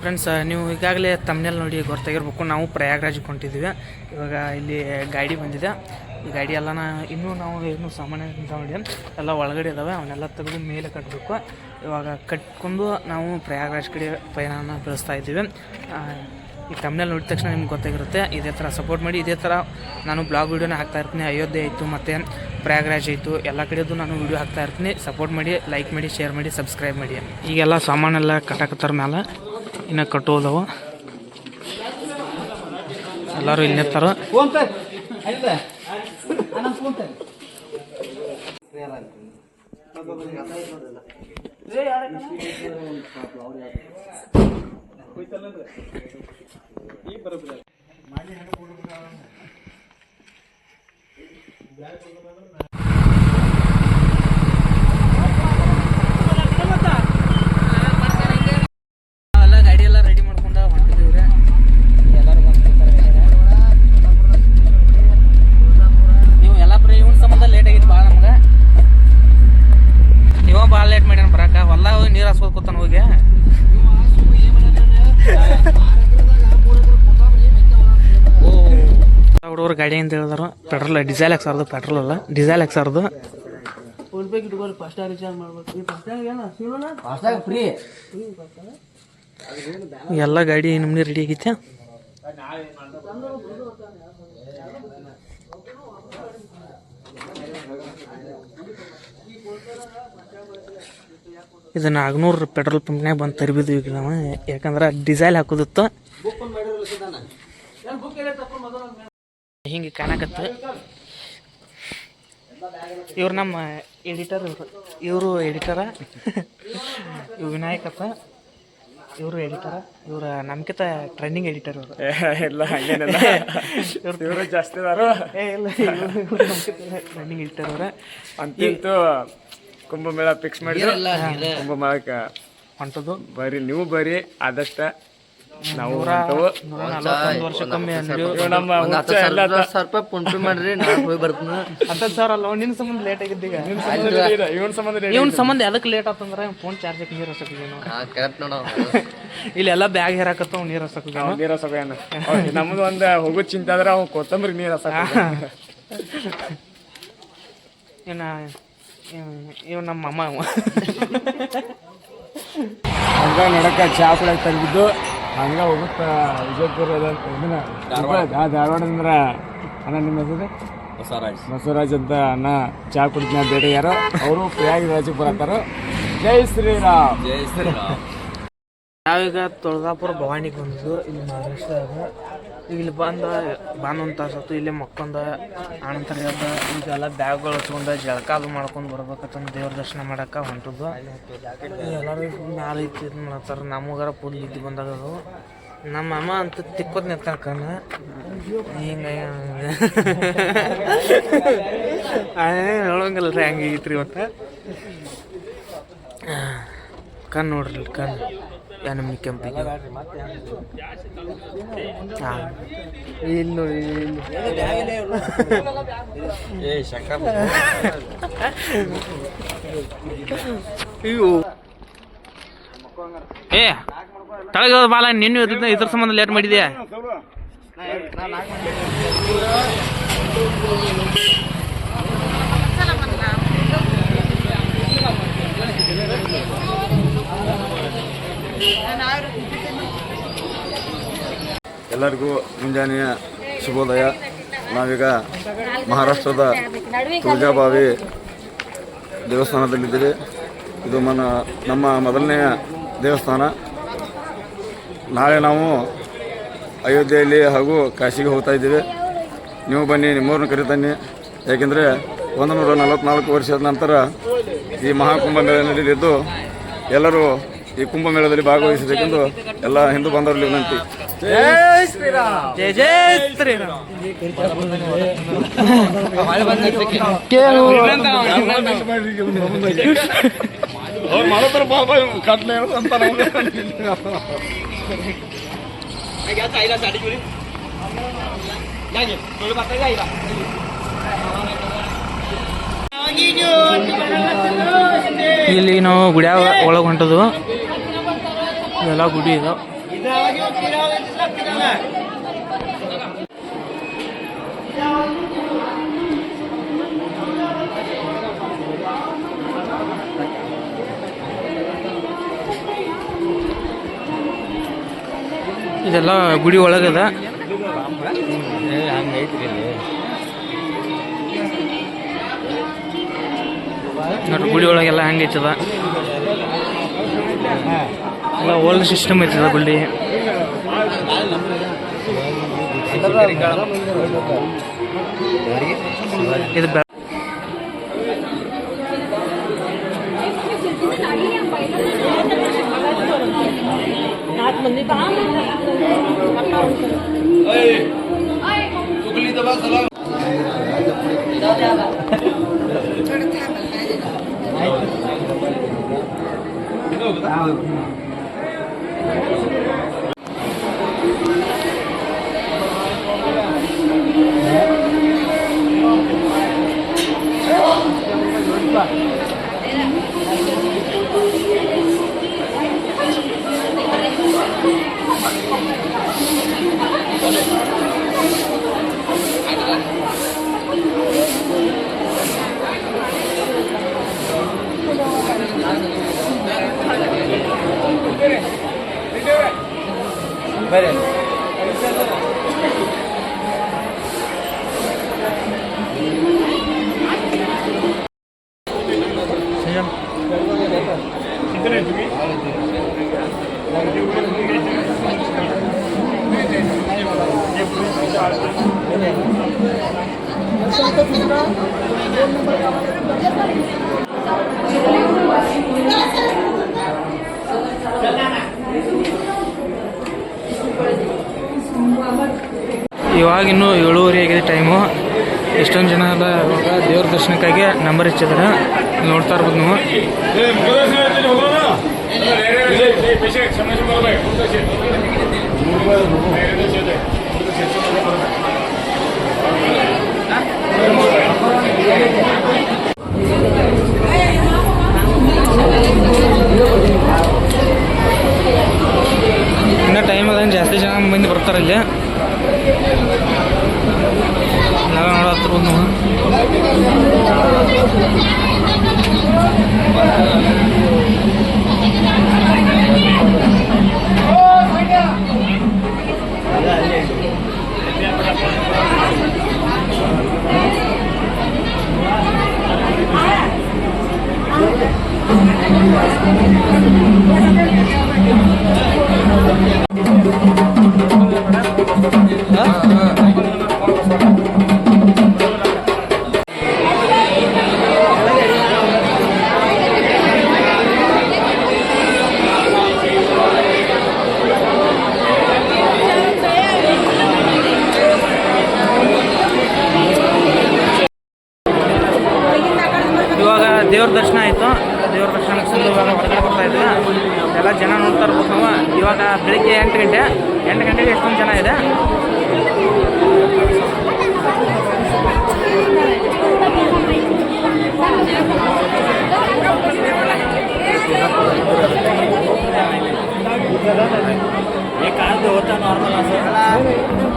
Friends, ನೀವು ಈಗಾಗಲೇ ತಮ್ಮನೇಲಿ ನೋಡಿ ಗೊತ್ತಾಗಿರ್ಬೇಕು. ನಾವು ಪ್ರಯಾಗ್ರಾಜ್ಗೆ ಹೊಂಟಿದ್ದೀವಿ. ಇವಾಗ ಇಲ್ಲಿ ಗಾಡಿ ಬಂದಿದೆ. ಈ ಗಾಡಿ ಎಲ್ಲನ ಇನ್ನೂ ನಾವು ಏನು ಸಾಮಾನ್ಯ ನೋಡಿ ಎಲ್ಲ ಒಳಗಡೆ ಇದ್ದಾವೆ. ಅವನ್ನೆಲ್ಲ ತೆಗೆದು ಮೇಲೆ ಕಟ್ಟಬೇಕು. ಇವಾಗ ಕಟ್ಕೊಂಡು ನಾವು ಪ್ರಯಾಗ್ರಾಜ್ ಕಡೆ ಪಯಣನ ಬೆಳೆಸ್ತಾ ಇದ್ದೀವಿ. ಈ ತಮ್ಮನೇಲಿ ನೋಡಿದ ತಕ್ಷಣ ನಿಮ್ಗೆ ಗೊತ್ತಾಗಿರುತ್ತೆ. ಇದೇ ಥರ ಸಪೋರ್ಟ್ ಮಾಡಿ. ಇದೇ ಥರ ನಾನು ಬ್ಲಾಗ್ ವೀಡಿಯೋನ ಹಾಕ್ತಾಯಿರ್ತೀನಿ. ಅಯೋಧ್ಯೆ ಆಯಿತು ಮತ್ತು ಪ್ರಯಾಗ್ರಾಜ್ ಆಯಿತು, ಎಲ್ಲ ಕಡೆಯದು ನಾನು ವೀಡಿಯೋ ಹಾಕ್ತಾಯಿರ್ತೀನಿ. ಸಪೋರ್ಟ್ ಮಾಡಿ, ಲೈಕ್ ಮಾಡಿ, ಶೇರ್ ಮಾಡಿ, ಸಬ್ಸ್ಕ್ರೈಬ್ ಮಾಡಿ. ಈಗೆಲ್ಲ ಸಾಮಾನೆಲ್ಲ ಕಟ್ಟಾಕತ್ತಾರ ಮೇಲೆ, ಇನ್ನು ಕಟ್ಟೋದವು. ಎಲ್ಲರೂ ಇಲ್ಲಿ ಇರ್ತಾರ. ಗಾಡಿ ಎಲ್ಲ ರೆಡಿ ಮಾಡ್ಕೊಂಡ ಹೊಂಟಿದ್ದೀವ್ರಿ. ಎಲ್ಲರೂ ನೀವು ಎಲ್ಲ ಇವನ್ ಸಂಬಂಧ ಲೇಟ್ ಆಗಿತ್ತು ಭಾಳ ನಮ್ಗೆ. ಇವ ಭಾಳ ಲೇಟ್ ಮಾಡ್ಯಾನ ಬರಾಕ. ಹೊಲ ಹೋಗಿ ನೀರು ಹಾಸ್ಕೋದ್ ಕೂತಾನ ಹೋಗಿ. ಹುಡುಗರು ಗಾಡಿ ಅಂತ ಹೇಳಿದ್ರು. ಪೆಟ್ರೋಲ್ ಡೀಸೆಲ್ ಹಾಕ್ಸಾರ್ದು, ಪೆಟ್ರೋಲ್ ಅಲ್ಲ ಡೀಸೆಲ್ ಹಾಕ್ಸಾರ್ದು. ಎಲ್ಲ ಗಾಡಿ ನಮ್ಗೆ ರೆಡಿ ಆಗೈತೆ. ಇದು 400 ಪೆಟ್ರೋಲ್ ಪಂಪ್ನಾಗ ಬಂದು ತರಬಿದ್ವಿ ಈಗ ನಾವು. ಯಾಕಂದ್ರೆ ಡೀಸೆಲ್ ಹಾಕೋದಿತ್ತು. ಹಿಂಗೆ ಕಾಣಕತ್ತು. ಇವ್ರು ನಮ್ಮ ಎಡಿಟರ್. ಇವರು ಎಡಿಟರ. ಇವ್ ವಿನಾಯಕಪ್ಪ. ಇವರು ಎಡಿಟರ. ಇವ್ರ ನಮ್ಕಿಂತ ಟ್ರೆಂಡಿಂಗ್ ಎಡಿಟರ್ ಇವರು. ಎಲ್ಲ ಹಂಗೇನಲ್ಲ, ಇವರು ಜಾಸ್ತಿ ಅದಾರು. ಇಲ್ಲ, ಟ್ರೆಂಡಿಂಗ್ ಎಡಿಟರ್ ಅವ್ರ. ಅಂತೂ ಕುಂಭಮೇಳ ಫಿಕ್ಸ್ ಮಾಡಿದ್ರು. ಕುಂಭಮೇಳಕ್ಕೆ ಹೊಂಟದು ಬರ್ರಿ, ನೀವು ಬರ್ರಿ ಆದಷ್ಟ. ನಾವು 141 ವರ್ಷಕ್ಕೊಮ್ಮೆ ನಮ್ಮ ಫೋನ್ಪೇ ಮಾಡ್ರಿ, ನಾನು ಹೋಗಿ ಬರ್ತೀನಿ. 10,000 ಅಲ್ಲ, ನಿನ್ನ ಸಂಬಂಧ ಲೇಟ್ ಆಗಿದ್ದೀಗ. ಇವನ್ ಸಂಬಂಧ ಎದಕ್ಕೆ ಲೇಟ್ ಆತಂದ್ರೆ ಫೋನ್ ಚಾರ್ಜಕ್ಕೆ ನೀರು ಹಸಕಿದ್ದೀವಿ. ಇಲ್ಲೆಲ್ಲ ಬ್ಯಾಗ್ ಹೇರಾಕತ್ತಾವ, ನೀರು ಹಸಕಿದ್ದೀವಿ. ನೀರು ಹಸಕ ನಮ್ದು ಒಂದು ಹೋಗೋದು ಚಿಂತೆ ಆದ್ರೆ ಅವ್ ಕೊತ್ತಂಬರಿ ನೀರು ಹಸಕ. ಇವ್ ನಮ್ಮ ಅಮ್ಮ. ಹಂಗ ನಡಕ ಚಾ ಕುಡಿಯಕ್ಕೆ ತಂದಿದ್ದು. ಹಂಗ ಹೋಗುತ್ತಾ ವಿಜಯಪುರ ಧಾರವಾಡದಿಂದ ಅಣ್ಣ. ನಿಮ್ಮ ಹೆಸರು ಬಸವರಾಜ್ ಅಂತ ಅಣ್ಣ. ಚಾ ಕುಡಿದ್ನ ಬೇಡ ಯಾರೋ ಅವರು ಪ್ರಯಾಗರಾಜಕ್ಕೆ ಬರತ್ತಾರ. ಜೈ ಶ್ರೀರಾಮ್. ಜೈ ಶ್ರೀರಾಮ್. ನಾವೀಗ ತುಳಜಾಪುರ ಭವಾನಿಗೆ ಬಂದಿದ್ದು. ಇಲ್ಲಿ ಮಹಾರಾಷ್ಟ್ರದಾಗ ಇಲ್ಲಿ ಒಂದು ತಾಸತ್ತು ಇಲ್ಲೇ ಮಕ್ಕೊಂಡ. ಆನಂತರ ಈಗೆಲ್ಲ ಬ್ಯಾಗ್ಗಳು ಹಚ್ಕೊಂಡು ಜಳಕ ಅದು ಮಾಡ್ಕೊಂಡು ಬರ್ಬೇಕಂತಂದು ದೇವ್ರ ದರ್ಶನ ಮಾಡಕ್ಕೆ ಹೊಂಟದ್ದು. ಎಲ್ಲರೂ ಮ್ಯಾಲೆ ಇತ್ತು ಇದು ಮಾಡ್ತಾರೆ. ನಮಗಾರ ಫುಲ್ ಇದ್ದು ಬಂದಾಗ ನಮ್ಮ ಅಮ್ಮ ಅಂತ ತಿಕ್ಕೋದ್ ನಿಂತಾಕಣ್ಣ. ಹಿಂಗೆ ಹೇಳೋಂಗಿಲ್ಲ ರೀ, ಹಂಗೆ ಐತ್ರಿ. ಮತ್ತು ಕಣ್ಣು ನೋಡ್ರಿ, ಕಣ್ಣು ನಮ್ಗೆ ಕೆಂಪಿಗೆ. ಹಾಂ, ಇಲ್ಲಿ ನೋಡಿ. ಏ ತಳಗ ಬಾಲ, ನಿನ್ನ ಇದ್ರ ಸಂಬಂಧ ಲೇಟ್ ಮಾಡಿದ್ಯಾ? ಎಲ್ಲರಿಗೂ ಮುಂಜಾನೆಯ ಶುಭೋದಯ. ನಾವೀಗ ಮಹಾರಾಷ್ಟ್ರದ ತುಳಜಾಬಾವಿ ದೇವಸ್ಥಾನದಲ್ಲಿದ್ದೀವಿ. ಇದು ನಮ್ಮ ಮೊದಲನೆಯ ದೇವಸ್ಥಾನ. ನಾಳೆ ನಾವು ಅಯೋಧ್ಯೆಯಲ್ಲಿ ಹಾಗೂ ಕಾಶಿಗೆ ಹೋಗ್ತಾ ಇದ್ದೀವಿ. ನೀವು ಬನ್ನಿ, ನಿಮ್ಮವ್ರನ್ನ ಕರೀತಾನೆ. ಯಾಕೆಂದರೆ 144 ವರ್ಷದ ನಂತರ ಈ ಮಹಾಕುಂಭಮೇಳ ನಡೆಯಲಿದ್ದು ಎಲ್ಲರೂ ಈ ಕುಂಭಮೇಳದಲ್ಲಿ ಭಾಗವಹಿಸಬೇಕೆಂದು ಎಲ್ಲ ಹಿಂದೂ ಬಾಂಧವರಲ್ಲಿ ವಿನಂತಿ. ಜೈ ಶ್ರೀರಾಮ್. ಜೈ ಜೈ ಶ್ರೀರಾಮ್. ಇಲ್ಲಿ ನಾವು ಗುಡಿಯ ಒಳಗೆ ಹೊಂಟದು. ಇವೆಲ್ಲ ಗುಡಿ ಇದಾವೆ. ಇದೆಲ್ಲ ಗುಡಿ ಒಳಗದ. ನೋಡ್ರಿ ಗುಡಿ ಒಳಗೆಲ್ಲ ಹಂಗೈತದ, ಎಲ್ಲ ಓಲ್ಡ್ ಸಿಸ್ಟಮ್ ಐತದ ಗುಡಿ. ಇದು ಇವಾಗ ಇನ್ನೂ 7:30 ಆಗಿದೆ ಟೈಮು. ಎಷ್ಟೊಂದು ಜನ ಎಲ್ಲ ಇವಾಗ ದೇವ್ರ ದರ್ಶನಕ್ಕಾಗಿ ನಂಬರ್ ಹೆಚ್ಚಿದ್ದಾರೆ, ನೋಡ್ತಾ ಇರ್ಬೋದು ನೀವು. ಇನ್ನೂ ಟೈಮ್ ಅದಂಗೆ ಜಾಸ್ತಿ ಜನ ಮಂದಿ ಬರ್ತಾರೆ ಇಲ್ಲಿ. ಎಲ್ಲ ನೋಡತ್ತಿರ್ಬೋದು ನಾವು. ಇವಾಗ ದೇವ್ರ ದರ್ಶನ ಆಯಿತು. ದೇವ್ರ ದರ್ಶನ ಮುಗಿಸಿದ್ದು ಇವಾಗ ಹೊರಗಡೆ ಬರ್ತಾ ಇದ್ವಿ. ಎಲ್ಲ ಜನ ನೋಡ್ತಾ ಇರ್ಬೋದು ನಾವು. ಇವಾಗ ಬೆಳಿಗ್ಗೆ 8 ಗಂಟೆಗೆ ಎಷ್ಟೊಂದು ಜನ ಇದೆ. एक आध होता नॉर्मल असं